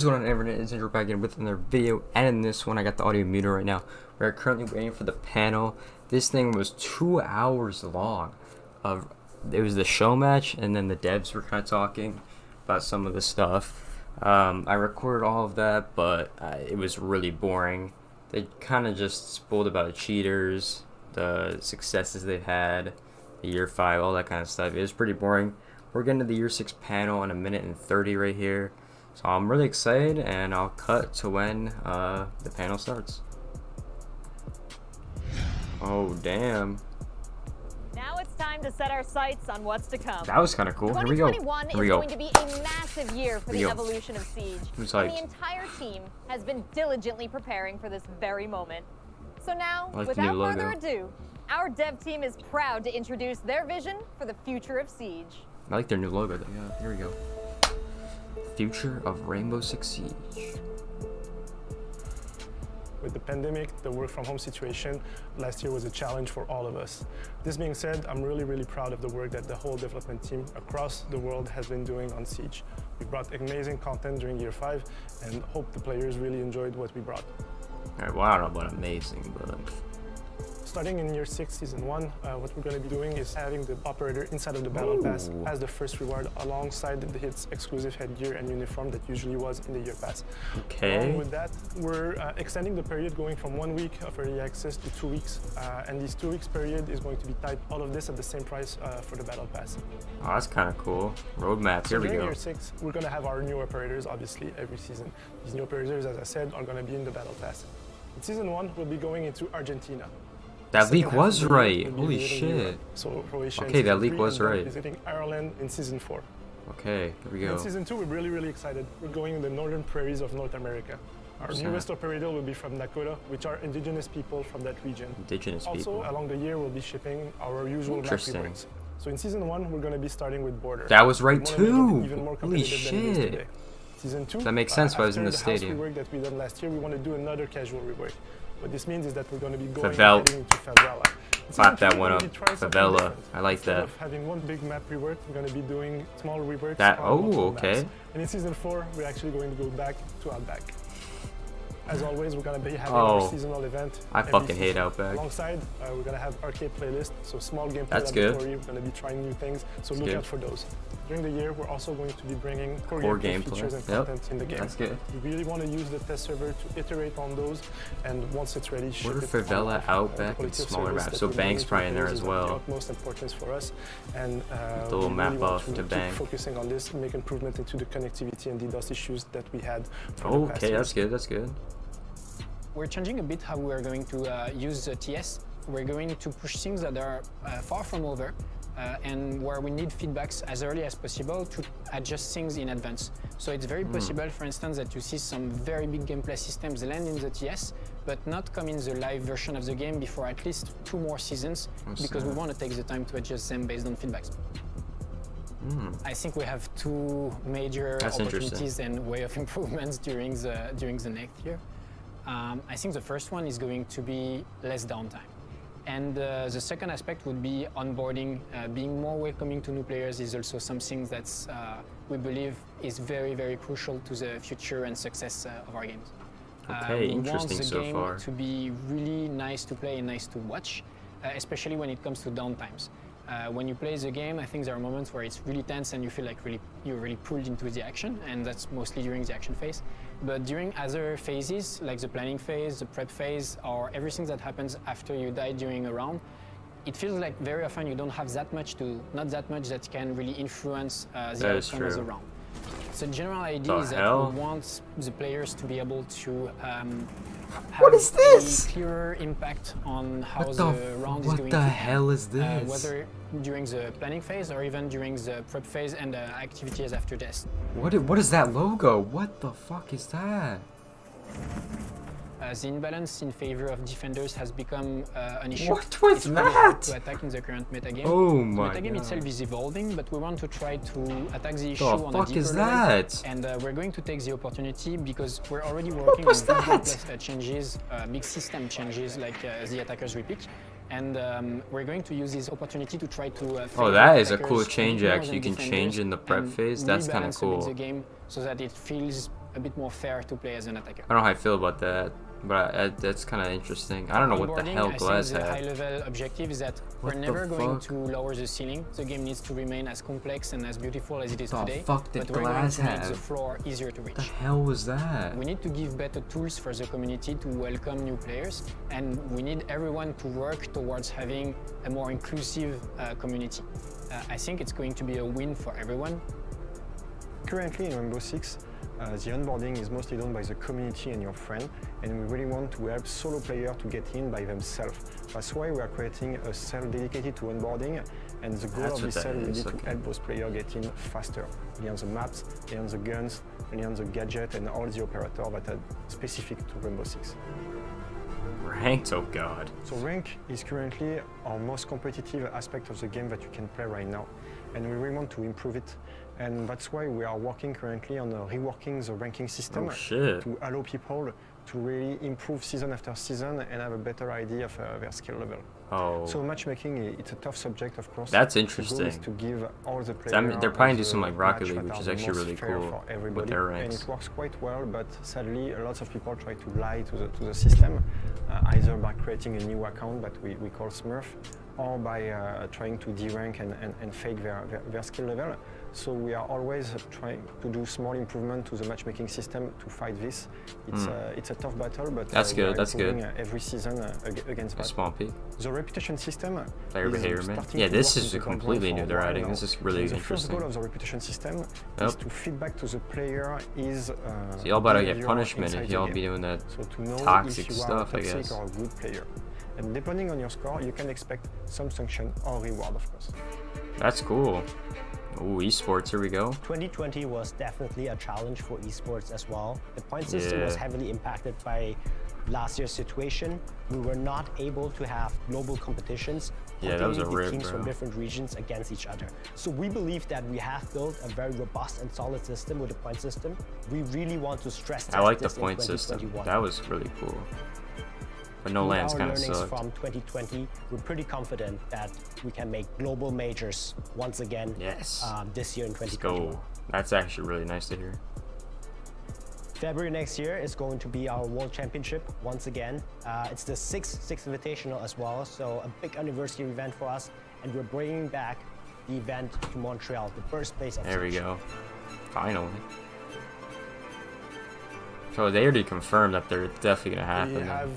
What's going on, internet? It's Andrew back in with another video, and in this one I got the audio muted right now. We're currently waiting for the panel. This thing was 2 hours long. It was the show match, and then the devs were kind of talking about some of the stuff. I recorded all of that, but it was really boring. They kind of just spoiled about the cheaters, the successes they've had, the year 5, all that kind of stuff. It was pretty boring. We're getting to the year 6 panel in 1:30 right here. So I'm really excited, and I'll cut to when the panel starts. Oh, damn. Now it's time to set our sights on what's to come. That was kind of cool. Here we go. 2021 is going to be a massive year for the evolution of Siege. And the entire team has been diligently preparing for this very moment. So now, without further ado, our dev team is proud to introduce their vision for the future of Siege. I like their new logo. Yeah, here we go. Future of Rainbow Six Siege. With the pandemic, the work from home situation last year was a challenge for all of us. This being said, I'm really proud of the work that the whole development team across the world has been doing on Siege. We brought amazing content during year 5 and hope the players really enjoyed what we brought. Alright, well, I don't know about amazing, but starting in year 6, season 1, what we're going to be doing is having the operator inside of the battle pass as the first reward alongside its exclusive headgear and uniform that usually was in the year pass. Okay. Along with that, we're extending the period going from 1 week of early access to 2 weeks, and this 2 weeks period is going to be tied all of this at the same price for the battle pass. Oh, that's kind of cool. Roadmap, here we go. During year 6, we're going to have our new operators, obviously, every season. These new operators, as I said, are going to be in the battle pass. In season 1, we'll be going into Argentina. That leak was right. Holy shit. So Croatia. Okay, that leak was right. Visiting Ireland in season 4. Okay, here we go. In season 2, we're really excited. We're going in the northern prairies of North America. Our newest operator will be from Dakota, which are indigenous people from that region. Indigenous people. Also, along the year, we'll be shipping our usual map rewards. So in season 1, we're going to be starting with Border. That was right too. Holy shit. Season 2. That makes sense. Why I was in the stadium. After the house rework that we done last year, we want to do another casual rework. What this means is that we're going to be going into Favela. Clap that one up. Favela. I like that. Instead of having one big map rework, we're going to be doing small reworks. Okay. And in season 4, we're actually going to go back to Outback. As always, we're going to be having our seasonal event. I fucking hate Outback. Alongside, we're going to have arcade playlist, so small gameplay laboratory. We're going to be trying new things, so look out for those. During the year, we're also going to be bringing core gameplay features and content in the game. That's good. We really want to use the test server to iterate on those, and once it's ready, ship it. Favela, Outback, and smaller maps. So Bank's probably in there as well. Of utmost importance for us, and the little map off to Bank. Focusing on this, make improvement into the connectivity and DDoS issues that we had. Okay, that's good. That's good. We're changing a bit how we're going to use TS. We're going to push things that are far from over and where we need feedbacks as early as possible to adjust things in advance. So it's very possible, for instance, that you see some very big gameplay systems land in the TS, but not come in the live version of the game before at least 2 more seasons, because we want to take the time to adjust them based on feedbacks. I think we have 2 major opportunities and way of improvements during the next year. I think the first one is going to be less downtime. And the second aspect would be onboarding. Being more welcoming to new players is also something that we believe is very crucial to the future and success of our games. Okay, interesting so far. We want the game to be really nice to play and nice to watch, especially when it comes to downtimes. When you play the game, I think there are moments where it's really tense and you feel like you're really pulled into the action, and that's mostly during the action phase. But during other phases, like the planning phase, the prep phase, or everything that happens after you die during a round, it feels like very often you don't have not that much that can really influence the outcome of the round. So the general idea is that we want the players to be able to have a clearer impact on how the round is going. What the hell is this? Whether during the planning phase or even during the prep phase and the activities after this. What is that logo? What the fuck is that? The imbalance in favor of defenders has become an issue. What was that? To attack in the current metagame. Oh my The metagame itself is evolving, but we want to try to attack the issue on a deeper level. And we're going to take the opportunity because we're already working on big changes, big system changes like the attackers repeat. And we're going to use this opportunity to try to that is a cool change actually. You can change in the prep phase. That's kind of cool. The game so that it feels a bit more fair to play as an attacker. I don't know how I feel about that, but that's kind of interesting. I don't know what the hell Glass had. The high-level objective is that we're never going to lower the ceiling. The game needs to remain as complex and as beautiful as it is today. But we're going to make the floor easier to reach. What the hell was that? We need to give better tools for the community to welcome new players, and we need everyone to work towards having a more inclusive community. I think it's going to be a win for everyone. Currently in Rainbow Six, the onboarding is mostly done by the community and your friend, and we really want to help solo players to get in by themselves. That's why we are creating a cell dedicated to onboarding, and the goal of this cell will be to help those players get in faster. Learn the maps, learn the guns, learn the gadget, and all the operators that are specific to Rainbow Six. Ranked, oh god. So rank is currently our most competitive aspect of the game that you can play right now, and we really want to improve it. And that's why we are working currently on reworking the ranking system to allow people to really improve season after season and have a better idea of their skill level. Oh. So matchmaking, it's a tough subject, of course. That's interesting. The goal is to give all the players they're probably do some like Rocket League, which is actually really cool with their ranks. And it works quite well, but sadly, lots of people try to lie to the system, either by creating a new account that we call Smurf, or by trying to de-rank and fake their skill level. So we are always trying to do small improvement to the matchmaking system to fight this. It's a tough battle, but that's good. That's good. Every season against that. Small P. The reputation system. Player behavior, man. Yeah, this is completely new. They're adding. This is really interesting. The first goal of the reputation system is to feedback to the player is. So y'all about to get punishment if y'all be doing that toxic stuff, I guess. Or a good player. And depending on your score, you can expect some sanction or reward, of course. That's cool. Ooh, esports, here we go. 2020 was definitely a challenge for esports as well. The point system was heavily impacted by last year's situation. We were not able to have global competitions. Yeah, that was a rip, teams from different regions against each other. So we believe that we have built a very robust and solid system with the point system. We really want to stress test I like the this point system. That was really cool. But no lands kind of sucked. From 2020, we're pretty confident that we can make global majors once again this year in 2021. Let's go. That's actually really nice to hear. February next year is going to be our World Championship once again. It's the sixth Invitational as well, so a big anniversary event for us, and we're bringing back the event to Montreal, the birthplace of There we go. Finally. So they already confirmed that they're definitely going to happen. We have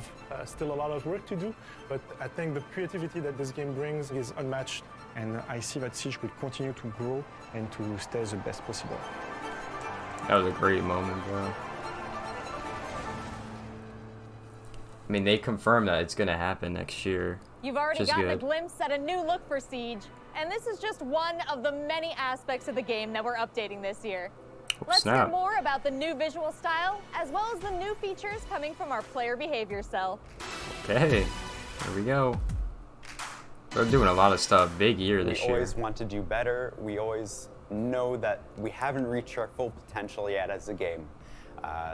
still a lot of work to do, but I think the creativity that this game brings is unmatched. And I see that Siege will continue to grow and to stay the best possible. That was a great moment, bro. I mean, they confirmed that it's going to happen next year. You've already gotten a glimpse at a new look for Siege, and this is just one of the many aspects of the game that we're updating this year. Let's hear more about the new visual style, as well as the new features coming from our player behavior cell. Okay, here we go. We're doing a lot of stuff. Big year this year. We always want to do better. We always know that we haven't reached our full potential yet as a game.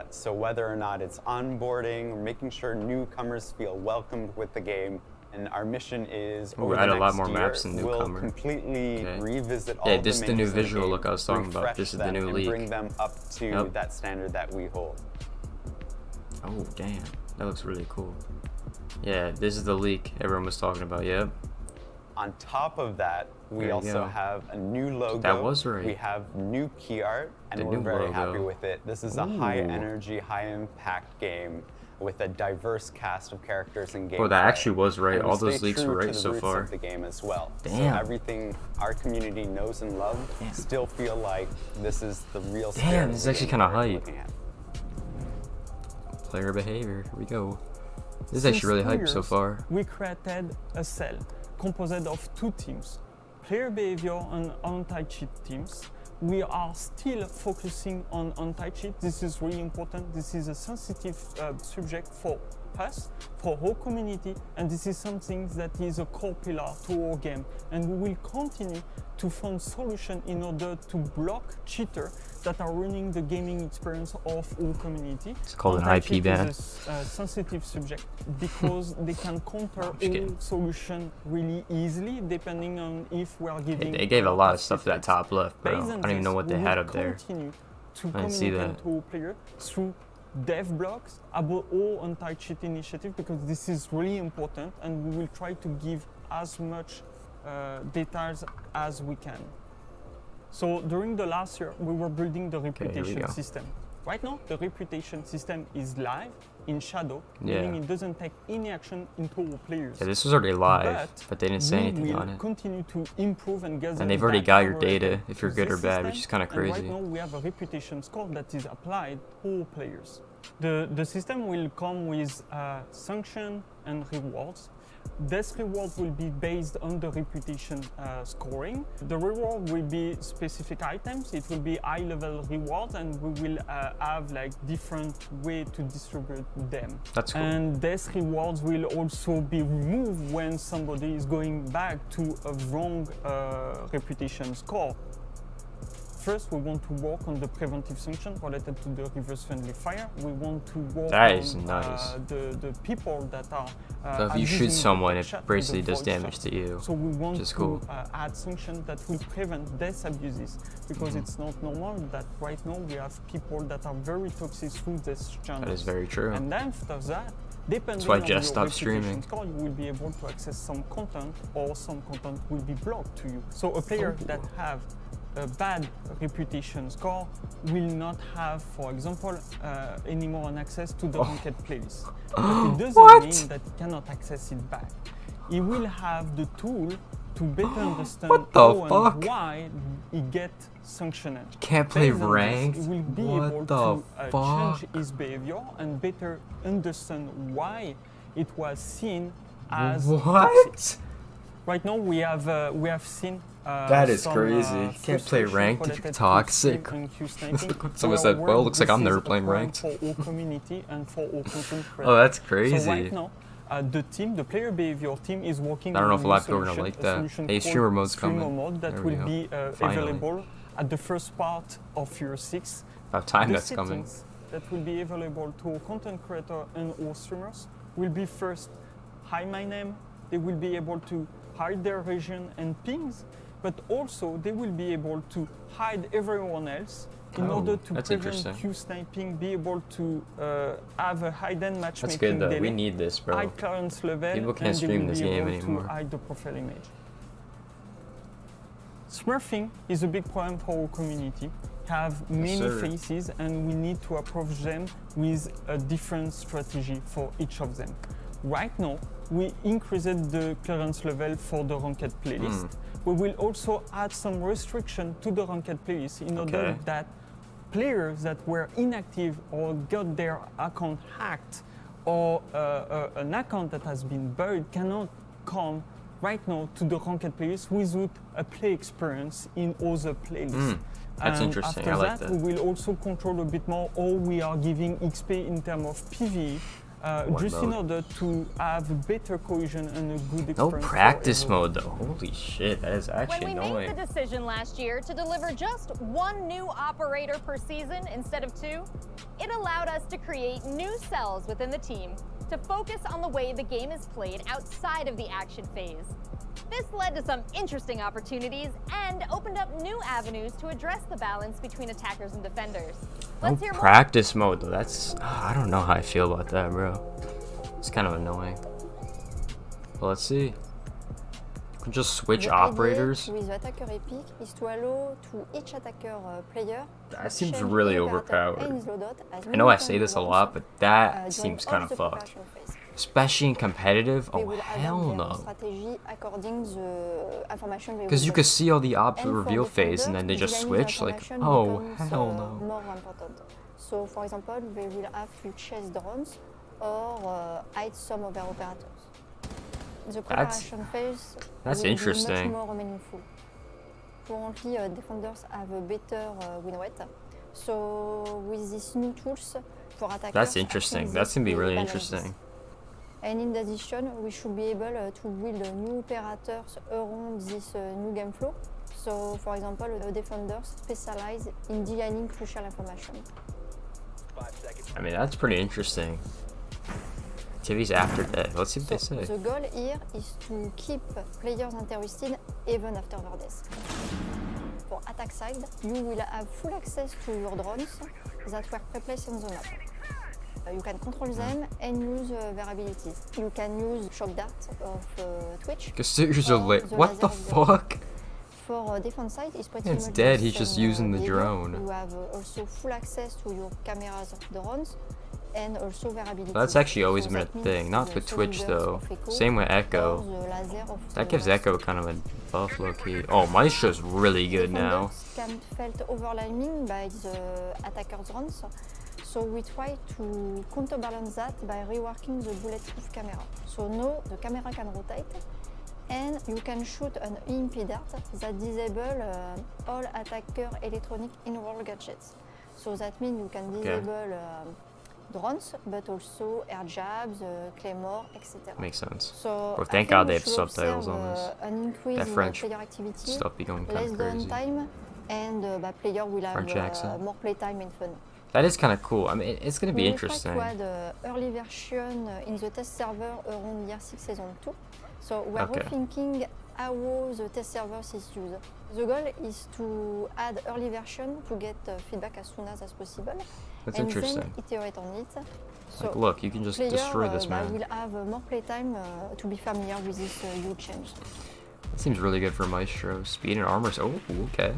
So whether or not it's onboarding, or making sure newcomers feel welcomed with the game, and our mission is over the add next a lot more year, maps and we'll newcomer. Completely revisit all this is the new visual game, look I was talking about. This is the new league. Bring them up to that standard that we hold. Oh damn, that looks really cool. Yeah, this is the leak everyone was talking about. Yep. On top of that, we also have a new logo. That was right. We have new key art, and we're very happy with it. This is a high-energy, high-impact game with a diverse cast of characters and gameplay. Oh, that actually was right. And all those leaks were right so far. Of the game as well. Damn. So everything our community knows and loves still feel like this is the real. Damn, this is actually kind of hype. Player behavior. Here we go. This is actually really hype so far. We created a cell composed of two teams, player behavior and anti-cheat teams. We are still focusing on anti-cheat. This is really important. This is a sensitive subject for us, for our community, and this is something that is a core pillar to our game. And we will continue to find solutions in order to block cheaters that are ruining the gaming experience of our community. It's called an IP ban. It's a sensitive subject because they can counter all solutions really easily, depending on if we are giving. They gave a lot of stuff to that top left, bro. I don't even know what they had up there. Continue to communicate to players through dev blocks about all anti-cheat initiatives, because this is really important, and we will try to give as much details as we can. So during the last year, we were building the reputation system. Right now, the reputation system is live in shadow, meaning it doesn't take any action into our players. Yeah, this was already live, but they didn't say anything on it. Continue to improve and gather. And they've already got your data if you're good or bad, which is kind of crazy. Right now, we have a reputation score that is applied to all players. The system will come with sanction and rewards. This reward will be based on the reputation scoring. The reward will be specific items. It will be high-level rewards, and we will have like different way to distribute them. That's cool. And these rewards will also be removed when somebody is going back to a wrong reputation score. First, we want to work on the preventive sanction related to the reverse friendly fire. We want to work on the people that are. So if you shoot someone, it basically does damage to you. So we want to add sanctions that will prevent these abuses, because it's not normal that right now we have people that are very toxic through this channel. That is very true. And then after that, depending that's why I on just your stopped streaming. Score, you will be able to access some content, or some content will be blocked to you. So a player that have a bad reputation score will not have, for example, anymore an access to the ranked playlist. But it doesn't mean that he cannot access it back. He will have the tool to better understand how and why he get sanctioned. Can't play ranked? He will be able to change his behavior and better understand why it was seen as toxic. Right now we have seen that is crazy. You can't play ranked if you're toxic. Someone said, well, looks like I'm never playing ranked. For our community and for our content creators. Oh, that's crazy. So right now, the player behavior team is working on I don't know if a lot of people are going gonna like that. Hey, streamer mode's coming. Streamer mode that will be available at the first part of year 6. About time that's coming. That will be available to our content creator and our streamers will be first, hi, my name. They will be able to hide their region and pings, but also they will be able to hide everyone else in order to prevent Q sniping, be able to have a hidden matchmaking. That's good though. Delay, we need this, bro. hide clearance level, people can't stream this game anymore. To hide the profile image. Smurfing is a big problem for our community. Have many faces, and we need to approach them with a different strategy for each of them. Right now, we increased the clearance level for the ranked playlist. We will also add some restriction to the ranked playlist in order that players that were inactive or got their account hacked, or an account that has been buried cannot come right now to the ranked playlist without a play experience in other playlists. That's interesting. After I like that. We will also control a bit more how we are giving XP in terms of PvE. Just in order to have a better cohesion and a good experience. No practice mode though. Holy shit, that is actually annoying. When we made the decision last year to deliver just one new operator per season instead of 2, it allowed us to create new cells within the team to focus on the way the game is played outside of the action phase. This led to some interesting opportunities and opened up new avenues to address the balance between attackers and defenders. Let's hear more. Practice mode though, that's, I don't know how I feel about that, bro. It's kind of annoying. But let's see. You can just switch operators. That seems really overpowered. I know I say this a lot, but that seems kind of fucked. Especially in competitive? Oh, hell no. Because you could see all the opposite reveal phase and then they just switch? Like, oh, hell no. So, for example, they will have to chase drones or hide some of their operators. The preparation phase that's will interesting. be much more meaningful. Currently, defenders have a better win rate. So, with these new tools for attackers, that's interesting. That's going to be really interesting. And in addition, we should be able to build new operators around this new game flow. So, for example, the defenders specialize in delaying crucial information. I mean, that's pretty interesting. Activities after death. Let's see what they say. The goal here is to keep players interested even after their death. your attack side, you will have full access to your drones that were pre-placed on the map. You can control them and use their abilities. You can use shock dart of Twitch. What the fuck? For defense side, it's pretty it's much dead. the He's same just using the behavior. drone. You have also full access to your cameras, drones, and also their abilities. That's actually always So been a that means thing. Not the with Twitch solid though. burst of Echo Same with or Echo. the laser of That the gives Rust. Echo kind of a buff low key. Oh, Maestro's really good now. Defenders can felt overwhelming by the attacker's runs. So we try to counterbalance that by reworking the bulletproof camera. So now the camera can rotate and you can shoot an EMP dart that disable all attacker electronic in-world gadgets. So that means you can disable drones, but also air jabs, claymore, etc. Makes sense. So Well, thank God they have subtitles on this. An increase That in French player activity, stuff be going kind less of crazy. downtime, and player will French have accent. more playtime and fun. That is kind of cool. I mean, it's gonna be We interesting. try to add early version in the test server around year 6 season 2. So we are Okay. rethinking how the test server is used. The goal is to add early version to get feedback as soon as possible. That's and interesting. then iterate on it. So Like, look, you can just player, destroy this man. will have more playtime to be familiar with this huge change. That seems really good for Maestro. Speed and armor. Oh, okay.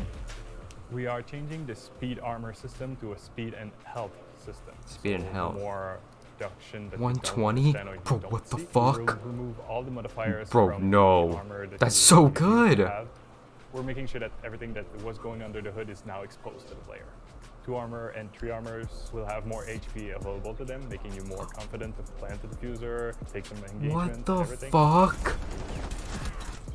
We are changing the speed armor system to a speed and health system. Speed and health. More reduction that 120? you don't understand or you Bro, don't what the see. fuck? We will remove all the modifiers Bro, from no. the armor that That's you so usually good. have. We're making sure that everything that was going under the hood is now exposed to the player. 2 armor and 3 armors will have more HP available to them, making you more confident to plant the diffuser, take some engagement, What the and everything. fuck?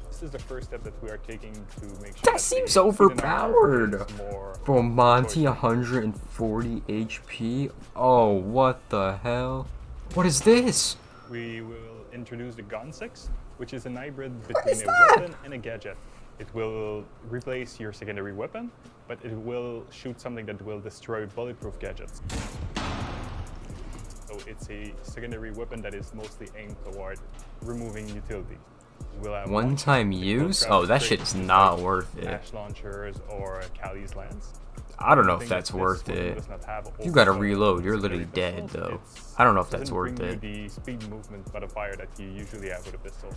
This is the first step that we are taking to make sure That seems the speed in our armor overpowered. is more Bro, Monty, choice. 140 HP. Oh, what the hell? What is this? We will introduce the Gun 6, which is a hybrid is between a that? weapon and a gadget. It will replace your secondary weapon, but it will shoot something that will destroy bulletproof gadgets. So it's a secondary weapon that is mostly aimed toward removing utility. We'll have One-time launch, use? it will Oh, that grab shit's straight not like worth it. Ash launchers or Cali's lance. I don't know if Thing that's that worth this one it. does not have You gotta also reload, you're secondary literally dead pistols. though. It's- I don't know if that's doesn't worth bring it. you the speed movement modifier that you usually have with a pistol.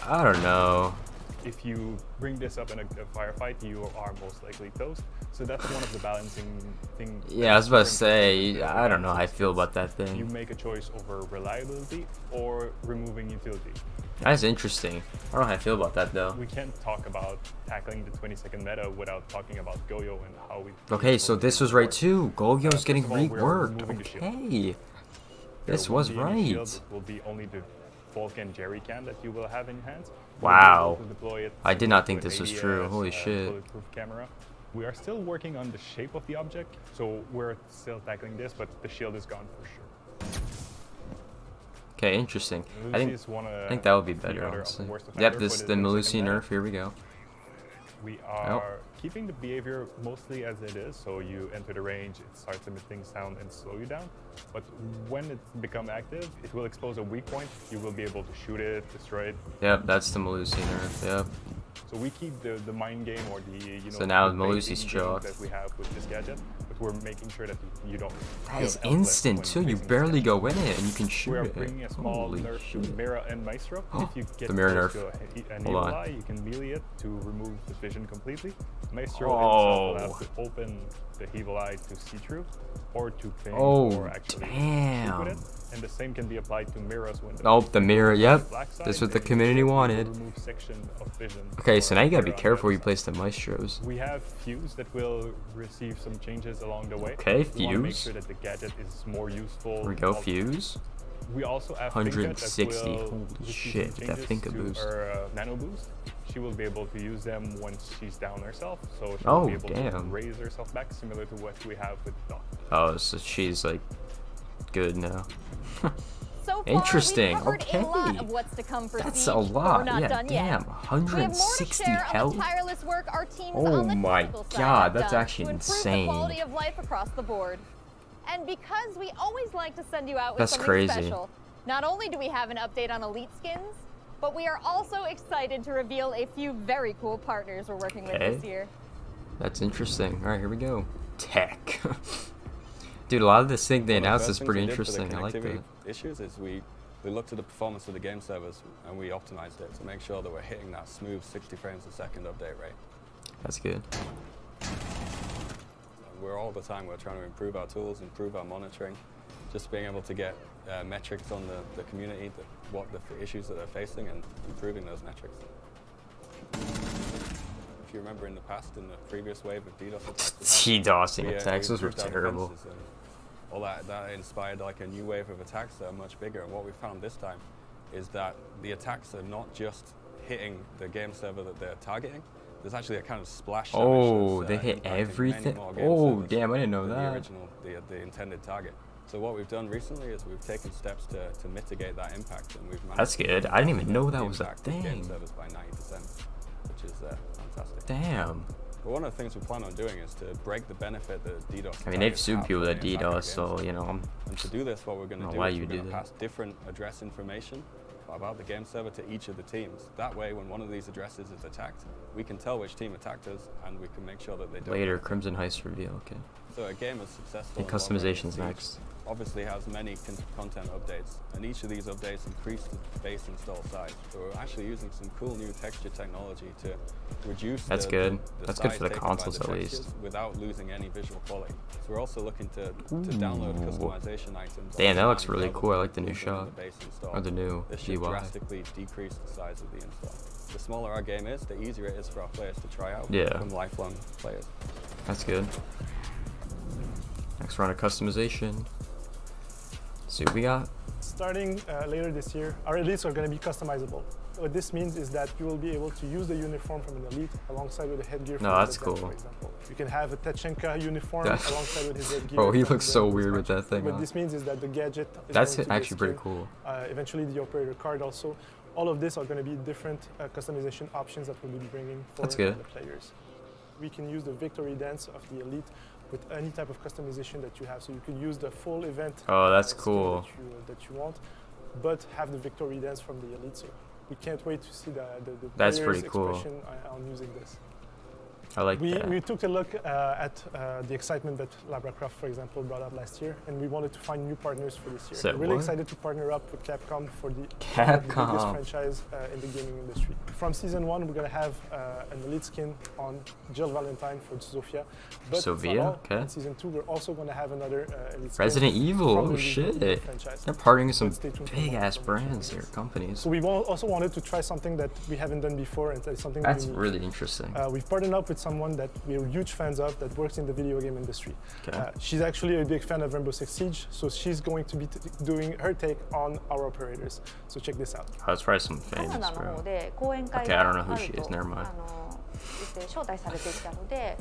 I don't know. If you bring this up in a firefight, you are most likely toast. So that's one of the balancing things. Yeah, I was about to say, I don't know how I feel about that You thing. make a choice over reliability or removing utility. That's interesting. I don't know how I feel about that though. We can't talk about tackling the 20-second meta without talking about Goyo and how we. Okay, so this was right too. Goyo's First getting of all, we're reworked. removing the shield. Okay. There This won't was be any shield, right. It will be only the Vulcan jerry can that you will have in your hands. Wow. You'll be able to deploy it I did not think with this was ADS, true. Holy shit. Bulletproof camera. We are still working on the shape of the object, so we're still tackling this, but the shield is gone for sure. Okay, interesting. I Lucy think is one, that would be the better, other honestly. worst Yep, offender this for the 20-second Lucian meta. Nerf. Here we go. We are keeping the behavior mostly as it is, so you enter the range, it starts emitting sound and slow you down. But when it becomes active, it will expose a weak point. You will be able to shoot it, destroy it. Yep, that's the Lucian Nerf. Yep. So we keep the mind game or the So now the Malusi's baiting game chalk. that we have with this gadget, but we're making sure that you don't. That feel is helpless instant when too. You facing this barely gadget. go in it and you can We shoot are it. bringing a small Holy nerf to shit. Mira and Maestro. If you get The Mira close nerf. to an Hold evil on. eye, you can melee it to remove the vision completely. Maestro Oh. himself will have to open the evil eye to see through, or to ping, Oh, or actually shoot damn. with it. And the same can be applied to Mira's window. Oh, the mirror. Yep. Black side, This is what the and community you will wanted. remove section of vision Okay, for so now you gotta be Mira on the careful other where you side. place the maestros. We have Fuse that will receive some changes along the way. Okay, We want to make Fuse. sure that the gadget is more useful. Here we go, all- fuse. We also have Finka that 160. will Holy receive shit, some that changes Finka to boost. her nano boost. She will be able to use them once she's down herself, so she'll Oh, be able to damn. raise herself back, similar to what we have with Doc. Oh, so she's like good now. So far, Interesting, we've covered okay. a lot of what's to come for That's Siege, a but we're lot. not Yeah, done damn. yet. We have more to 160 share on health. the tireless work our teams Oh on the my technical side God, have that's done actually to improve insane. the quality of life across the board. And because we always like to send you out with That's something crazy. special, not only do we have an update on Elite skins, But we are also excited to reveal a few very cool partners we're working with this year. That's interesting. All right, here we go. Tech. Dude, a lot of this thing they announced is pretty interesting. I like that. Issues is we looked at the performance of the game servers and we optimized it to make sure that we're hitting that smooth 60 frames a second update rate. That's good. We're all the time we're trying to improve our tools, improve our monitoring, just being able to get metrics on the community, what the issues that they're facing, and improving those metrics. If you remember in the past, in the previous wave of DDoS attacks, DDoSing attacks were terrible. All that inspired like a new wave of attacks that are much bigger. And what we found this time is that the attacks are not just hitting the game server that they're targeting. There's actually a kind of splash damage. Oh, they hit everything. Oh, damn! I didn't know that. The original, the intended target. So what we've done recently is we've taken steps to mitigate that impact, and we've managed. That's good. I didn't even know that was a thing. Game servers by 90%, which is fantastic. Damn. But one of the things we plan on doing is to break the benefit that DDoS. I mean, they've sued people that DDoS, so you know. And to do this, what we're going to do is we're going to pass different address information about the game server to each of the teams. That way, when one of these addresses is attacked, we can tell which team attacked us, and we can make sure that they don't. Later, Crimson Heist reveal. Okay. So a game is successful. And customization's next. Obviously has many content updates, and each of these updates increase the base install size. So we're actually using some cool new texture technology to reduce. That's good. That's good for the consoles at least. Without losing any visual quality. So we're also looking to download customization items. Damn, that looks really cool. I like the new shot. Or the new This should UI. drastically decrease the size of the install. The smaller our game is, the easier it is for our players to try out. Yeah. Become lifelong players. That's good. Next round of customization. See what we got. Starting later this year, our elites are going to be customizable. What this means is that you will be able to use the uniform from an elite alongside with the headgear from that's the cool. for example. You can have a Tachenka uniform alongside with his headgear. Bro, he looks so weird with that thing. What this means is that the gadget is that's going to actually pretty cool. Eventually the operator card also. All of this are going to be different customization options that we'll be bringing for the players. We can use the victory dance of the elite with any type of customization that you have. So you can use the full event that's cool. that you want, but have the victory dance from the elite. So we can't wait to see the that's players' pretty cool. expression on using this. I like that. We took a look at the excitement that Labracraft, for example, brought out last year, and we wanted to find new partners for this year. We're really excited to partner up with Capcom for the biggest franchise in the gaming industry. From season 1, we're going to have an elite skin on Jill Valentine for Sofia. But Sofia? Okay. In season 2, we're also going to have another elite skin. Resident Evil, oh shit. They're partnering with some big-ass brands here, companies. So we also wanted to try something that we haven't done before, and that's something that's really interesting. We've partnered up with someone that we're huge fans of that works in the video game industry. Okay. She's actually a big fan of Rainbow Six Siege, so she's going to be doing her take on our operators. So check this out. Oh, that's probably some famous, bro. Okay, I don't know who she is. Never mind.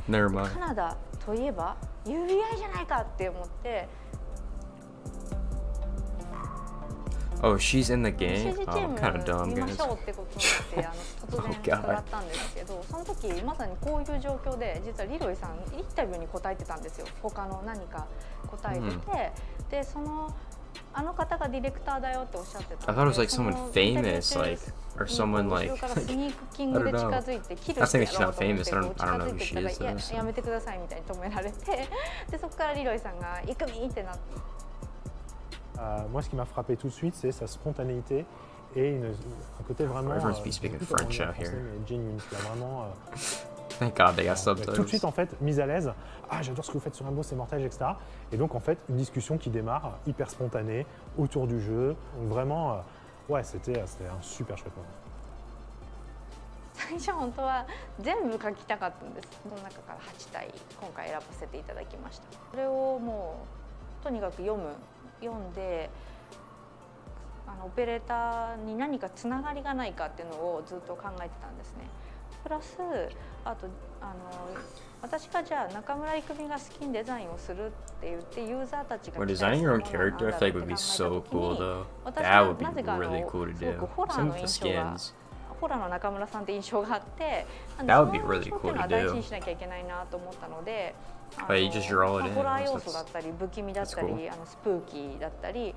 Never mind. カナダといえば UBI じゃないかって思って Oh, she's in the game? Oh, I'm kind of dumb, guys. 見ましょうってことになって突然伺ったんですけど、その時まさにこういう状況で実はリロイさんインタビューに答えてたんですよ。他の何か答えてて、でそのあの方がディレクターだよっておっしゃってた。I thought it was like someone famous, like or someone like. I don't know. That's maybe she's not famous. I don't know who she is. やめてくださいみたいに止められて、でそこからリロイさんが行くみってなって。Moi, ce qui m'a frappé tout de suite, c'est sa spontanéité et un côté vraiment. Everyone's speaking French out here. Genuine, vraiment. Thank God they got subtitles. Tout de suite, en fait, mise à l'aise. Ah, j'adore ce que vous faites sur Rainbow, c'est mortel, etc. Et donc, en fait, une discussion qui démarre hyper spontanée autour du jeu. Donc, vraiment, ouais, c'était un super chouette moment. 最初本当は全部書きたかったんです。その中から8体今回選ばせていただきました。それをもうとにかく読んでオペレーターに何かつながりがないかっていうのをずっと考えてたんですね。プラスあと私がじゃあ中村郁美が好きにデザインをするって言ってユーザーたちが designing your own character, I feel like would be so cool though. That would be really cool to do. Some of the skins. ホラーの中村さんって印象があって、That would be really cool to do. 大事にしなきゃいけないなと思ったので、But you just draw it in. ホラー要素だったり不気味だったりスプーキーだったり。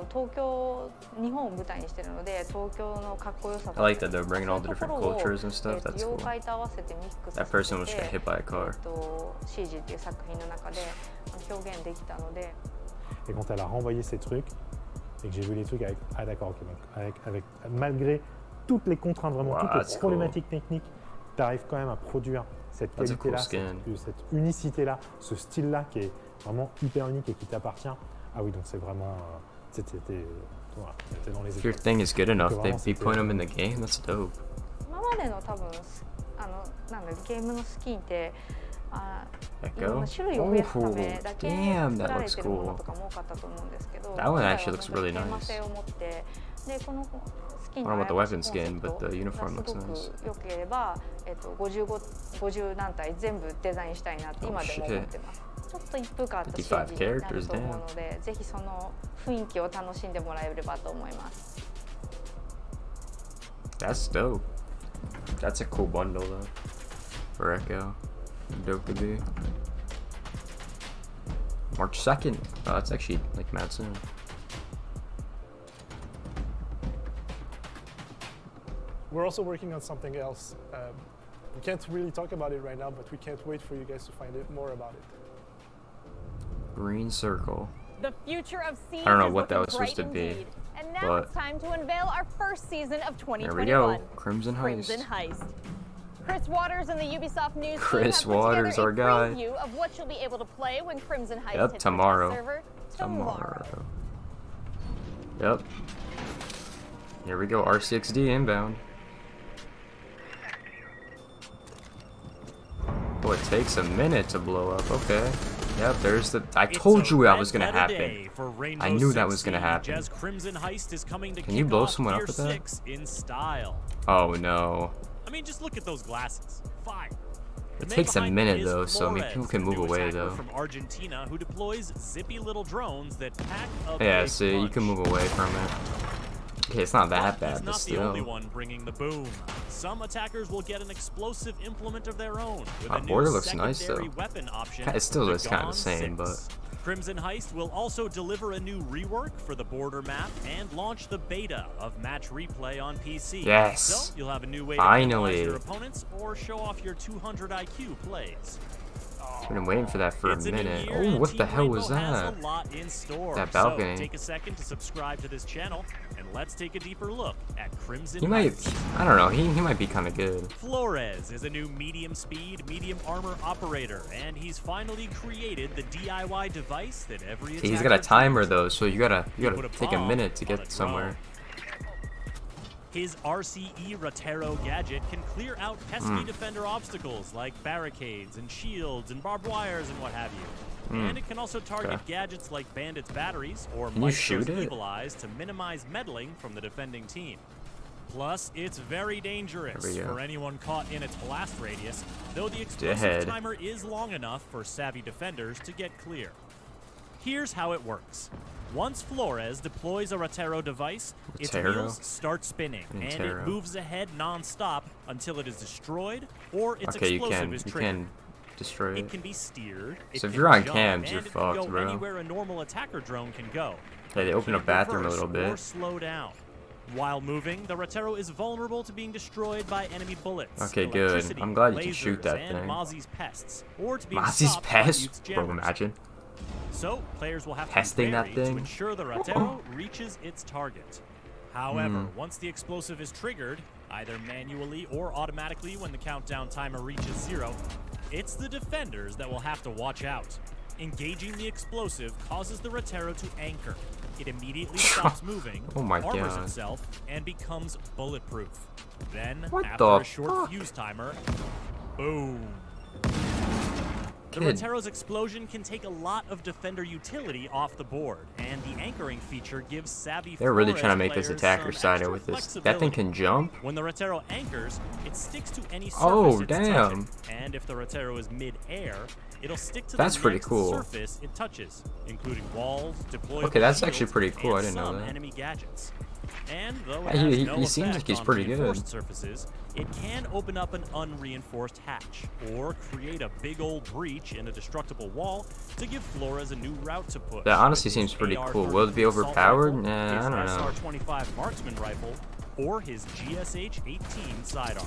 東京、日本を舞台にしてるので、東京のかっこよさと I like that they're bringing all the different cultures and stuff. That's 妖 cool. 怪と合わせてミックス That person was just got hit by a car. CG っていう作品の中で表現できたので。Et quand elle a renvoyé ces trucs et que j'ai vu les trucs avec ah d'accord ok avec malgré toutes les contraintes vraiment toutes les problématiques techniques, tu arrives quand même à produire cette qualité là, cette unicité là, ce style là qui est vraiment hyper unique et qui t'appartient. Ah oui donc c'est vraiment c'était dans les. If your thing is good enough, they'd be putting them in the game. That's dope. 今までの多分なんだゲームのスキンっていろんな種類を増やすためだけ作られてるものとかも多かったと思うんですけど、 That one actually looks really テーマ nice. 性を持ってでこのスキン I don't know about the weapon skin, but the uniform looks すご nice. く良ければ50何体全部デザインしたいなって今でも思ってます。ちょっと一風変わったシーンになると思うので、ぜひその雰囲気を楽しんでもらえればと思います。That's dope. That's a cool bundle though. For Echo. Dope could be. March 2nd. Oh, that's actually like mad soon. We're also working on something else. We can't really talk about it right now, but we can't wait for you guys to find out more about it. Green Circle. The future of Siege I don't know what that was supposed to indeed. be. And now it's time to unveil our first season of 2021. There we go. Crimson Heist. Crimson Heist. Chris Waters and the Ubisoft News Chris team have Waters, put our together guy. a preview of what you'll be able to play when Crimson Heist Yep, hits tomorrow. the server tomorrow. Yep. Here we go. R6D inbound. Oh, it takes a minute to blow up. Okay. Yep, there's the. I told you that was gonna happen. I knew that was gonna happen. Can you blow someone up with that? In style. Oh no. I mean, just look at those glasses. Fire. It takes a minute though, so I mean people can move away though. From Argentina, who deploys zippy little drones that pack a Yeah, so you can move away from it. Okay, it's not that bad, but still. He's not the only still. one bringing the boom. Some attackers will get an explosive implement of their own with a border new looks nice though. weapon option. It still looks kind of the same, but. Crimson Heist will also deliver a new rework for the border map and launch the beta of Match Replay on PC. Yes. So you'll have a new way Finally. to analyze your opponents or show off your 200 IQ plays. I've been waiting for that for a minute. Oh, what the hell was that? That balcony. So take a second to subscribe to this channel, and let's take a deeper look at Crimson He might, Heist. I don't know, he might be kind of good. Flores is a new medium speed, medium armor operator, and he's finally created the DIY device that every He's got a timer though, so you gotta take a minute to get somewhere. His RCE Rotero gadget can clear out pesky defender obstacles like barricades and shields and barbed wires and what have you. And it can also target gadgets like bandits' batteries or Maestro's evil eyes to minimize meddling from the defending team. Plus, it's very dangerous for anyone caught in its blast radius, though the explosive timer is long enough for savvy defenders to get clear. Here's how it works. Once Flores deploys a Rotero device, its wheels start spinning, and it moves ahead non-stop until it is destroyed or its explosive is triggered. You can destroy it. It can be steered, So if you're on cams, you're fucked, bro. Anywhere a normal attacker drone can go. Okay, they open a bathroom a little bit. Or slow down. While moving, the Rotero is vulnerable to being destroyed by enemy bullets. Okay, good. I'm glad you can shoot that thing. Mozzie's pests, or to be Mozzie's pests? Bro, imagine. So, players will have testing to be that thing to ensure the Rotero reaches its target. However, once the explosive is triggered, either manually or automatically when the countdown timer reaches 0, it's the defenders that will have to watch out. Engaging the explosive causes the Rotero to anchor. It immediately stops moving, armors itself, and becomes bulletproof. Then, after a short fuse timer, boom. The Rotero's explosion can take a lot of defender utility off the board, and the anchoring feature gives savvy They're really trying to make this attacker sided with this. That thing can jump? When the Rotero anchers, it sticks to any surface it's touching. And if the Rotero is mid-air, it'll stick to the next surface it touches, including walls, deployable that's actually pretty cool. I didn't know that. enemy gadgets. And though it has no he seems like effect he's on pretty good. reinforced surfaces, it can open up an unreinforced hatch or create a big old breach in a destructible wall to give Flores a new route to push. That honestly seems pretty cool. Will it be overpowered? Nah, I don't know. His SR-25 marksman rifle or his GSH-18 sidearm.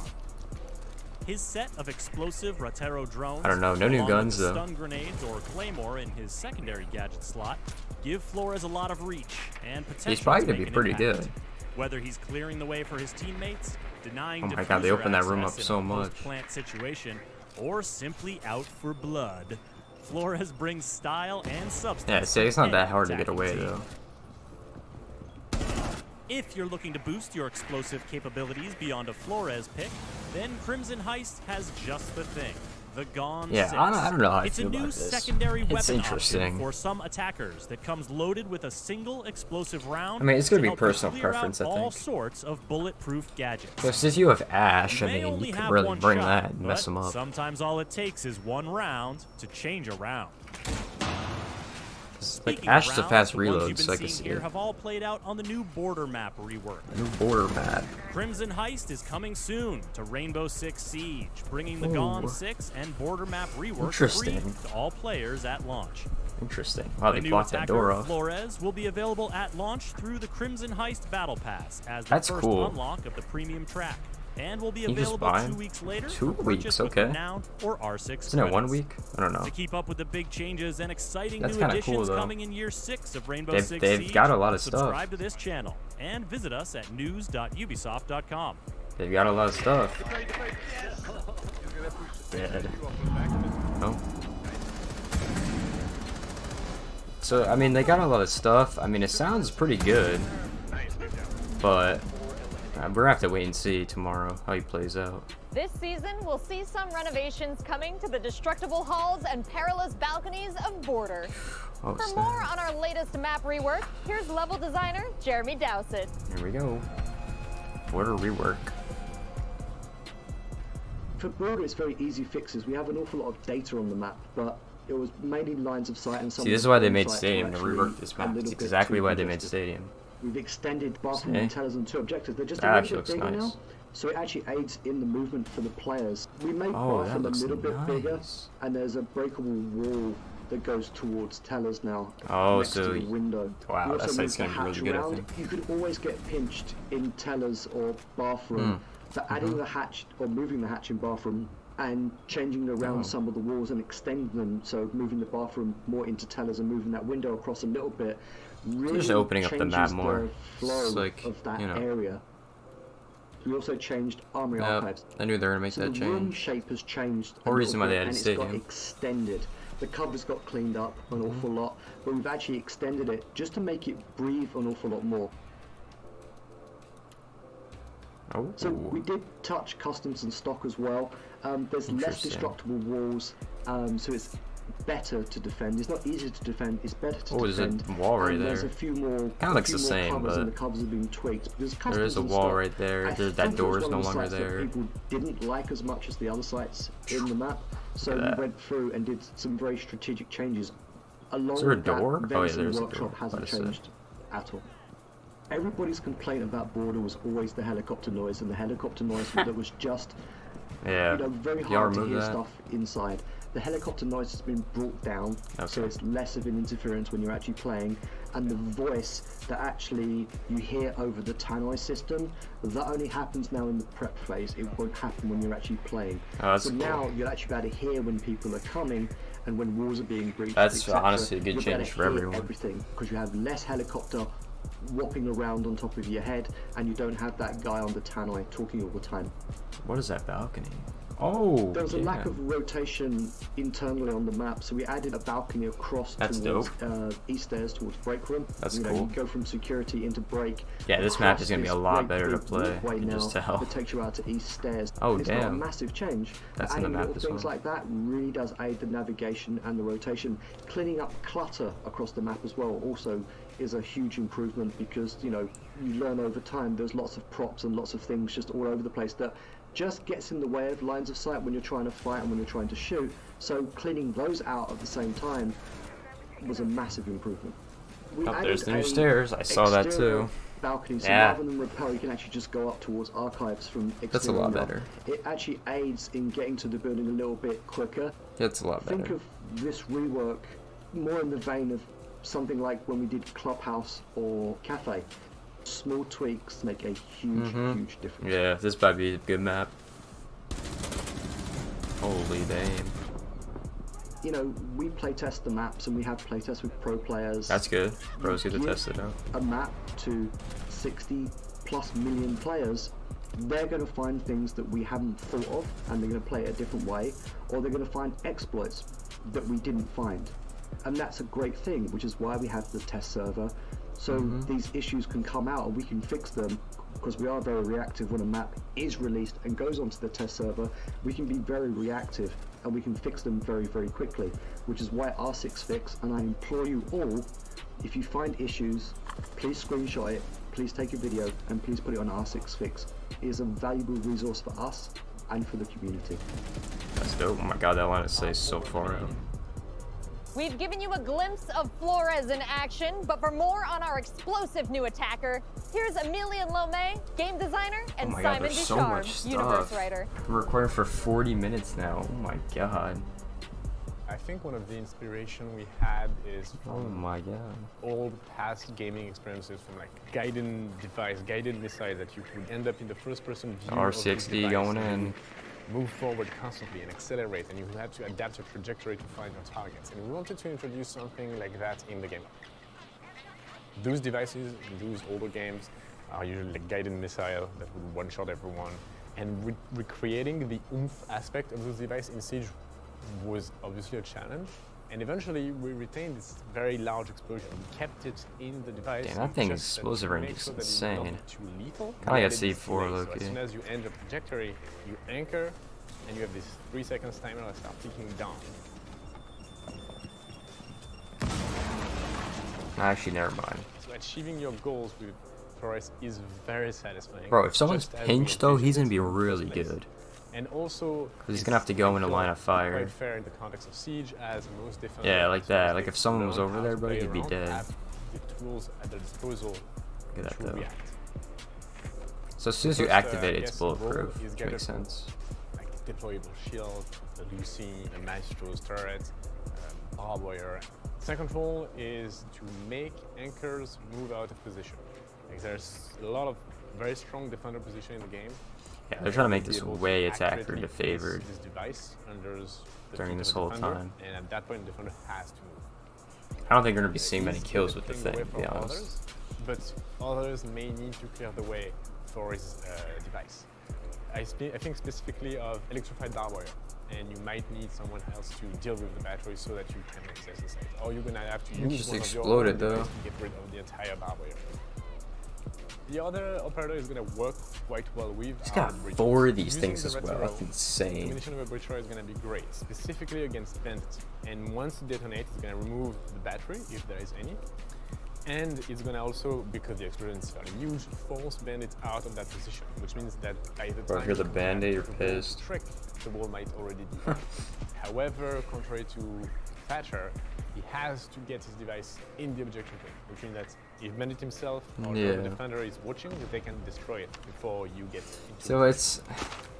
His set of explosive Ratero drones, I don't know, no new along guns with though. stun grenades or claymore in his secondary gadget slot, give Flores a lot of reach and potential. He's probably to gonna be make an pretty impact. good. Whether he's clearing the way for his teammates, denying Oh my god, they diffuser opened that room up access so in a much. post-plant situation, or simply out for blood, Flores brings style and substance. Yeah, see, it's not to that any hard to get attacking away team. though. If you're looking to boost your explosive capabilities beyond a Flores pick, then Crimson Heist has just the thing. The Gone Yeah, 6. I don't know how I It's feel a new about this. secondary It's weapon interesting. option for some attackers that comes loaded with a single explosive round. I mean, it's gonna to be help you personal clear out preference, I all think. sorts of bulletproof gadgets. Because if you have Ash, I You may mean, only you can have really one bring shot, that and mess but them up. Sometimes all it takes is one round to change a round. Like, Speaking Ash of is a rounds, fast the ones reload, you've been so I can seeing see here it. have all played out on the new border map rework. New border map. Crimson Heist is coming soon to Rainbow Six Siege, bringing the Gone 6 and border map rework free Interesting. to all players at launch. Interesting. Wow, they The new blocked that attacker, door off. Flores, will be available at launch through the Crimson Heist Battle Pass as the That's first cool. unlock of the premium track, and will be You just available buy 2 him? weeks later 2 for weeks, purchase with okay. Renown or R6 Isn't it 1 credits. week? I don't know. To keep up with the big changes and exciting That's new kinda cool, additions though. coming in year 6 of Rainbow They've- Six they've Siege, got a lot of stuff. subscribe to this channel and visit us at news.ubisoft.com. They've got a lot of stuff. Dead. No. So, I mean, they got a lot of stuff. I mean, it sounds pretty good. But we're gonna have to wait and see tomorrow how he plays out. This season, we'll see some renovations coming to the destructible halls and perilous balconies of Border. Oh, For snap. more on our latest map rework, here's level designer Jeremy Dowsett. Here we go. Border rework. For Border, it's very easy fixes. We have an awful lot of data on the map, but it was mainly lines of sight and some. See, this is why they made Stadium to rework this map. It's exactly why they made Stadium. We've extended bathroom See? and tellers and 2 objectives. They're just That a actually little bit looks bigger nice. now, so it actually aids in the movement for the players. We made Oh, that bathroom a looks little bit bigger, nice. and there's a breakable wall that goes towards tellers now. Oh, next so to the window. wow, We that also site's moved gonna be the really hatch good, I around. think. You could always get pinched in tellers or bathroom. So adding the hatch or moving the hatch in bathroom and changing around some of the walls and extending them, so moving the bathroom more into tellers and moving that window across a little bit, really Just opening up the map changes more. the flow It's like, of that you know. area. We also changed Armory Yep, Archives. I knew they were gonna make So that the room change. shape has changed. a Whole reason why little they bit, added and it's got Stadium. extended. The covers got cleaned up an Mm-hmm. awful lot, but we've actually extended it just to make it breathe an awful lot more. Oh. So we did touch customs and stock as well. There's less Interesting. destructible walls, so it's better to defend. It's not easier to defend, it's better to Oh, there's a defend. wall right There's there. a few more, Kinda looks the few more same, covers, and but the covers have been tweaked. Because there customs is a and wall stock, right there. I That think it door was is one no of the longer sites that there. people didn't like as much as the other sites in the map, so Look at we that. went through and did some very strategic changes. Along Is there a with that, door? Oh, yeah, Venison there's a Workshop door. hasn't What is that? changed at all. Everybody's complaint about Border was always the helicopter noise, and the helicopter noise that was just Yeah. very Y'all hard to remove hear that? stuff inside. The helicopter noise has been brought down, so Okay. it's less of an interference when you're actually playing, and the voice that actually you hear over the tannoy system, that only happens now in the prep phase. It won't happen when you're actually playing. Oh, that's so cool. now you'll actually be able to hear when people are coming and when walls are being breached. That's etc. honestly a good You'll be able change to for hear everyone. Everything, because you have less helicopter whopping around on top of your head, and you don't have that guy on the tannoy talking all the time. What is that balcony? Oh, There was a yeah. lack of rotation internally on the map, so we added a balcony across That's towards east stairs towards break room. That's you know, cool. You go from security into break. Yeah, this map across is gonna be this a lot great better to big play, walkway you can now just tell. That takes you out to east stairs. Oh, And it's not a damn. massive change. That's but in the adding map little as things well. like that really does aid the navigation and the rotation. Cleaning up clutter across the map as well also is a huge improvement, because you know you learn over time. There's lots of props and lots of things just all over the place that just gets in the way of lines of sight when you're trying to fight and when you're trying to shoot. So cleaning those out at the same time was a massive improvement. We Oh, there's added the new a stairs. I saw that exterior too. balcony, so Yeah. rather than rappel, you can actually just go up towards archives from exterior. That's a lot better. It actually aids in getting to the building a little bit quicker. That's a lot better. Think of this rework more in the vein of something like when we did Clubhouse or Cafe. Small tweaks make a huge, huge difference. Yeah, this might be a good map. Holy damn. You know, we playtest the maps and we have playtests with pro players. That's good. Pros get to test it out. A map to 60+ million players, they're going to find things that we haven't thought of and they're going to play it a different way, or they're going to find exploits that we didn't find. And that's a great thing, which is why we have the test server. So these issues can come out and we can fix them, because we are very reactive. When a map is released and goes onto the test server, we can be very reactive and we can fix them very, very quickly, which is why R6 Fix, and I implore you all, if you find issues, please screenshot it, please take a video, and please put it on R6 Fix. It is a valuable resource for us and for the community. That's dope. Oh my god, that line is so far out. We've given you a glimpse of Flores in action, but for more on our explosive new attacker, here's Emilian Lomé, game designer, and God, Simon there's so Ducharme, much universe stuff. writer. We're recording for 40 minutes now. Oh my god. I think one of the inspiration we had is from Oh my god. old past gaming experiences, from like guided device, guided missile that you could end up in the first person view R60 of the going device and in. move forward constantly and accelerate, and you had to adapt your trajectory to find your targets. And we wanted to introduce something like that in the game. Those devices, those older games, are usually like guided missile that would one-shot everyone. And recreating the oomph aspect of those devices in Siege was obviously a challenge. And eventually we retained this very large explosion. We kept it in the device. Damn, that thing's just explosive to range make is sure that it's insane. not too lethal. Kinda like a But it's C4 delayed. So low-key. as soon as you end the trajectory, you anchor, and you have this 3 seconds timer that starts ticking down. Actually, never mind. So achieving your goals with Flores is very satisfying. Bro, if someone's just as pinched we though, he's gonna envisioned be in the really first place. good. And also, Because he's gonna have to go in a line of fire. quite fair in the context of Siege, as most defenders. Yeah, like that. Like if they someone was learn over how there, to bro, play he'd be around, dead. have the tools at their disposal Look at that to though. react. So as soon as you First, activate it, it's yes, role bulletproof. is Which gathered makes from, sense. Like deployable shield, the Lucy, a Maestro's turret, barbed wire. Second role is to make anchors move out of position. Like there's a lot of very strong defender position in the game. Yeah, they're trying to make Be this able to way accurately attacker place favored this device under the during feet this of the whole defender, time. and at that point, the defender has to move. I don't think we're gonna be seeing many He's kills with the clearing thing, way to be for honest. others, but others may need to clear the way for his device. I think specifically of electrified barbed wire, and you might need someone else to deal with the battery so that you can access the site. Or you're gonna have to It use just one of your exploded, own though. devices to get rid of the entire barbed wire. The other operator is going to work quite well with. He's got breachers. 4 of these Using things the as well. Retro, That's insane. combination of a breacher is going to be great, specifically against bandits. And once it detonates, it's going to remove the battery, if there is any. And it's going to also, because the explosion is fairly huge, force bandits out of that position, which means that by the Bro, time if you're the you bandit, you're have the wall pissed. trick, the wall might already be gone. However, contrary to Thatcher, he has to get his device in the objection point, which means that if bandit himself or the defender is watching, they can destroy it before you get into So it. it's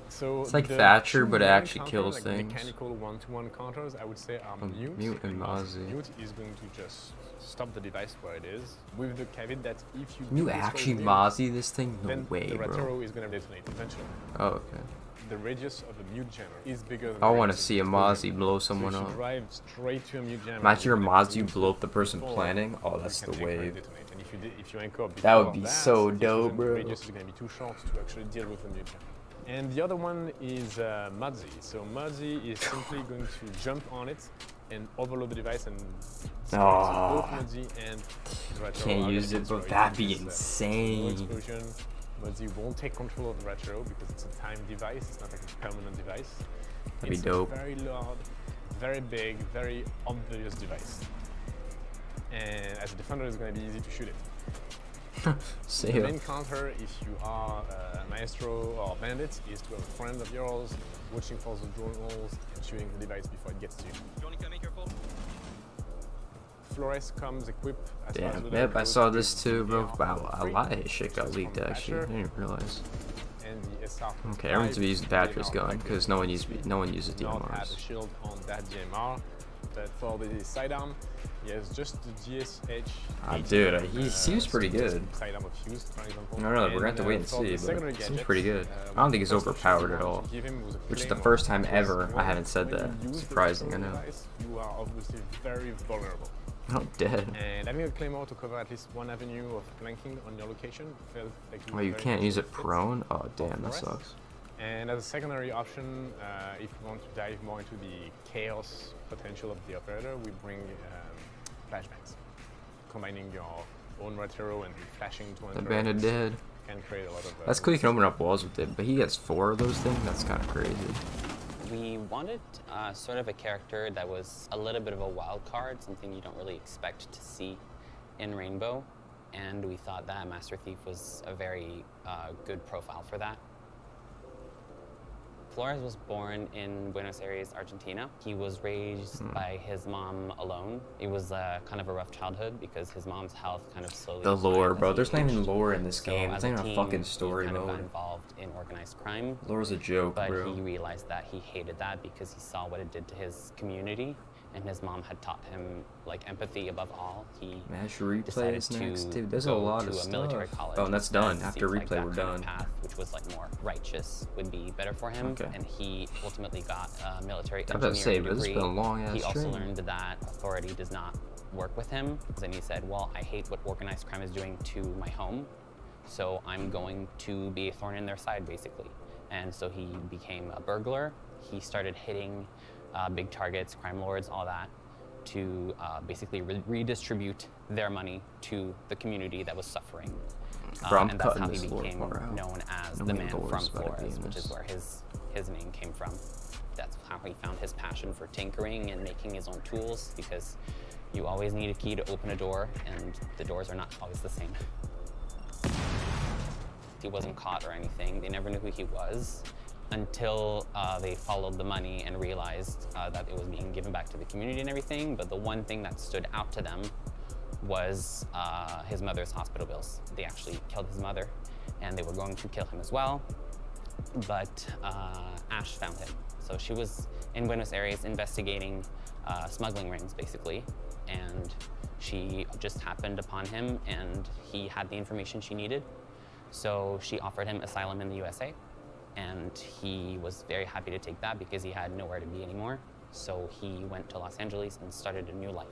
So like the Thatcher, two but it main actually counters, kills like things. Mechanical one-to-one counters, I would say, are Mute and Mozzie. Mute is going to just stop the device where it is, with the caveat that if you You do destroy actually the mute, Mozzie this thing? No then way, the bro. Retro is going to detonate eventually. Oh, okay. The radius of the mute jammer is bigger than I the want to radius of see the a explosion. Mozzie blow So someone if you up. drive straight to a mute jammer, Imagine your you're gonna Mozzie mute blow up the person before planning. Oh, you that's can the anchor and wave. detonate. And if you anchor That would before be that, so the dope, explosion bro. radius is going to be too short to actually deal with the mute jammer. And the other one is Mozzie. So Mozzie is simply going to jump on it and overload the device and both Mozzie and the Retro Can't are use gonna it, but destroyed that'd be because, no insane. explosion. Mozzie won't take control of the Retro because it's a timed device, it's not like a permanent device. That'd be It's dope. a very loud, very big, very obvious device. And as a defender, it's going to be easy to shoot it. See The ya. main counter, if you are a Maestro or Bandit, is to have a friend of yours watching for the drone rolls and shooting the device before it gets to you. Flores comes equipped as damn, yep, I saw this too, bro. Wow, a lot of his shit got leaked actually. I didn't realize. Okay, everyone's gonna be using Patrick's gun because no one uses DMRs. Shield on that DMR, but for the sidearm, he has just the GSH. Dude, he seems pretty good. Sidearm of Fuse, for example. No, we're gonna have to wait and see, but it seems pretty good. I don't think he's overpowered at all, which is the first time ever I haven't said that. Surprising, I know. You are obviously very vulnerable. I'm dead. And having a claymore to cover at least one avenue of flanking on your location felt like oh, you can't use it prone? Oh, damn, that sucks. And as a secondary option, if you want to dive more into the chaos potential of the operator, we bring flashbangs. Combining your own Ratero and flashing to the bandit dead. Can create a lot of. That's cool. You can open up walls with it, but he gets 4 of those things. That's kind of crazy. We wanted sort of a character that was a little bit of a wild card, something you don't really expect to see in Rainbow, and we thought that Master Thief was a very good profile for that. Flores was born in Buenos Aires, Argentina. He was raised by his mom alone. It was kind of a rough childhood because his mom's health kind of slowly. The lore, bro. There's not even lore in this game. It's not even a fucking story mode. He kind of got involved in organized crime. Lore's a joke, but bro. He realized that he hated that because he saw what it did to his community, and his mom had taught him like empathy above all. He match replay is next, dude. There's a lot of stuff. Military college. Oh, and that's done after replay. Like we're done. Path, which was like more righteous, would be better for him. Okay. And he ultimately got a military I was about to say, engineering but this has degree. been a long ass He also stream. learned that authority does not work with him. And he said, "Well, I hate what organized crime is doing to my home, so I'm going to be a thorn in their side, basically." And so he became a burglar. He started hitting big targets, crime lords, all that, to basically redistribute their money to the community that was suffering. And that's how he became known as the man from Flores, which is where his name came from. That's how he found his passion for tinkering and making his own tools, because you always need a key to open a door, and the doors are not always the same. He wasn't caught or anything. They never knew who he was until they followed the money and realized that it was being given back to the community and everything. But the one thing that stood out to them was his mother's hospital bills. They actually killed his mother, and they were going to kill him as well. But Ash found him. So she was in Buenos Aires investigating smuggling rings, basically, and she just happened upon him, and he had the information she needed. So she offered him asylum in the USA, and he was very happy to take that because he had nowhere to be anymore. So he went to Los Angeles and started a new life.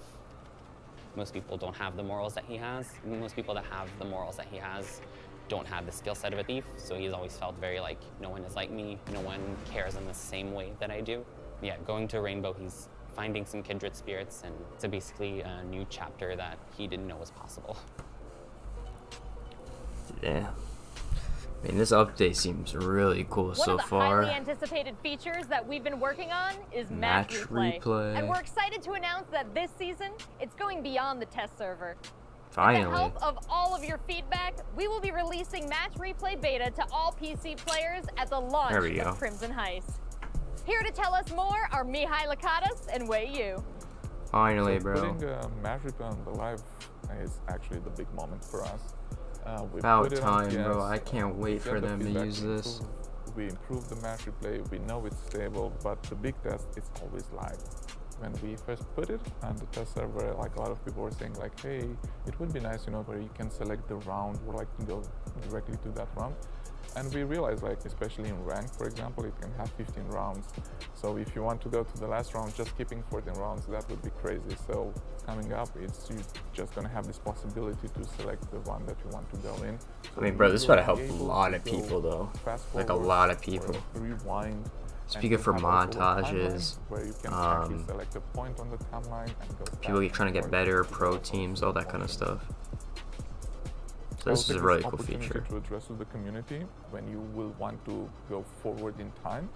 Most people don't have the morals that he has. Most people that have the morals that he has don't have the skill set of a thief. So he's always felt very like, no one is like me, no one cares in the same way that I do. Yeah, going to Rainbow, he's finding some kindred spirits, and it's basically a new chapter that he didn't know was possible. Yeah. I mean, this update seems really cool so far. One of the highly anticipated features that we've been working on is match replay. And we're excited to announce that this season, it's going beyond the test server. Finally. With the help of all of your feedback, we will be releasing match replay beta to all PC players at the launch of Crimson Heist. Here to tell us more are Mihai Lakatos and Wei Yu. Finally, bro. Putting match replay on the live is actually the big moment for us. About time, bro. I can't wait for them to use this. We improve the match replay. We know it's stable, but the big test is always live. When we first put it on the test server, like a lot of people were saying, like, hey, it would be nice, you know, where you can select the round or like to go directly to that round. And we realized, like, especially in rank, for example, it can have 15 rounds. So if you want to go to the last round, just skipping 14 rounds, that would be crazy. So coming up, it's you just gonna have this possibility to select the one that you want to go in. So I mean, bro, this is about to help a lot of people, though. Like a lot of people. Rewind. Speaking for montages, where you can actually select a point on the timeline and go people trying to get better, pro teams, all that kind of stuff. So this is a really cool feature. To address the community when you will want to go forward in time.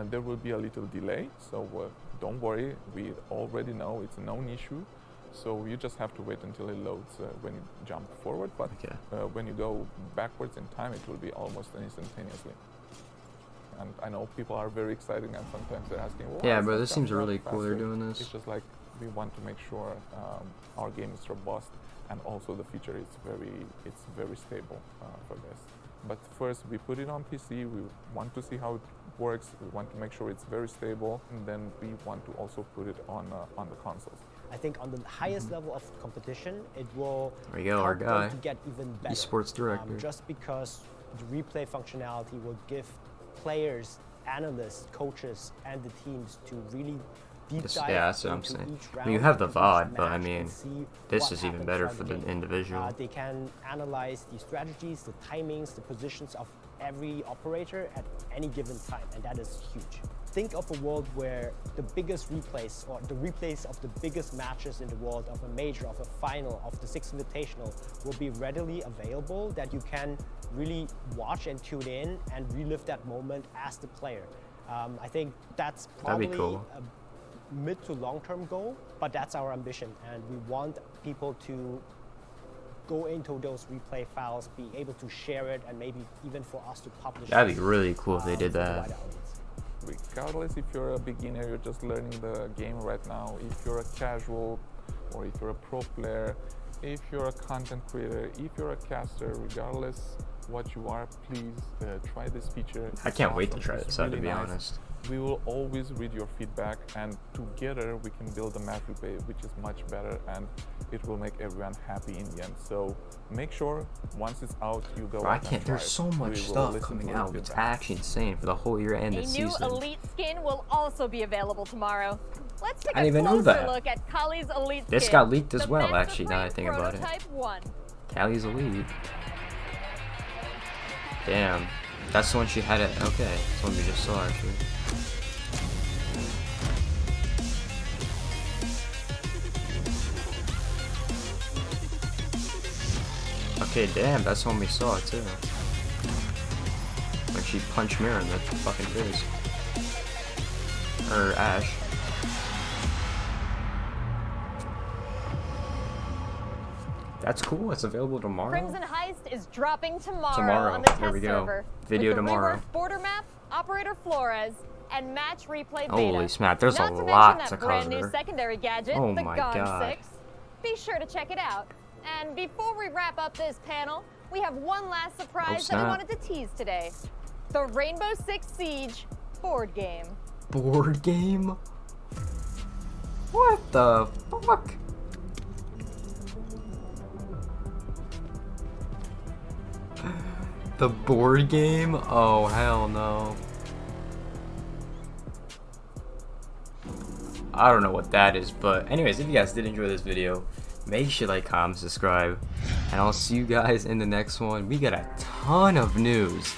There will be a little delay, so don't worry. We already know it's a known issue, so you just have to wait until it loads when you jump forward. But when you go backwards in time, it will be almost instantaneously. And I know people are very excited, and sometimes they're asking, well, yeah, bro, this seems really cool. They're doing this. It's just like we want to make sure our game is robust, and also the feature is very stable for this. But first we put it on PC, we want to see how it works, we want to make sure it's very stable, and then we want to also put it on the consoles. I think on the highest level of competition, it will there you go, our guy, to get even better. Esports director. Just because the replay functionality will give players, analysts, coaches, and the teams to really deep dive that's what I'm saying. I mean, you have the VOD, but I mean, this is even better for the individual. They can analyze the strategies, the timings, the positions of every operator at any given time, and that is huge. Think of a world where the biggest replays, or the replays of the biggest matches in the world, of a major, of a final, of the Six Invitational, will be readily available, that you can really watch and tune in and relive that moment as the player. I think that's probably a mid to long-term goal, but that's our ambition, and we want people to go into those replay files, be able to share it, and maybe even for us to publish. That'd be really cool if they did that. Regardless if you're a beginner, you're just learning the game right now, if you're a casual, or if you're a pro player, if you're a content creator, if you're a caster, regardless what you are, please try this feature. I can't wait to try this out, to be honest. We will always read your feedback, and together we can build a match replay which is much better, and it will make everyone happy in the end. So make sure once it's out, you go. I can't. There's so much stuff coming out. It's actually insane for the whole year and the season. A new Elite skin will also be available tomorrow. Let's take a closer look at Kali's Elite skin. This got leaked as well, actually, now that I think about it. Kali's Elite. Damn. That's the one she had it. Okay. That's the one we just saw, actually. Okay, damn, that's the one we saw, too. When she punched Mira in the fucking face. Or Ash. That's cool. It's available tomorrow. Crimson Heist is dropping tomorrow on the test server. Video with tomorrow. The border map, Operator Flores, and match replay beta. Holy snap! There's Not a to lot mention to that cover. brand new secondary gadget, oh the my Gone God. 6. Be sure to check it out. And before we wrap up this panel, we have one last surprise that we wanted to tease today: the Rainbow Six Siege board game. Board game? What the fuck? The board game? Oh, hell no. I don't know what that is, but anyways, if you guys did enjoy this video, make sure to like, comment, subscribe, and I'll see you guys in the next one. We got a ton of news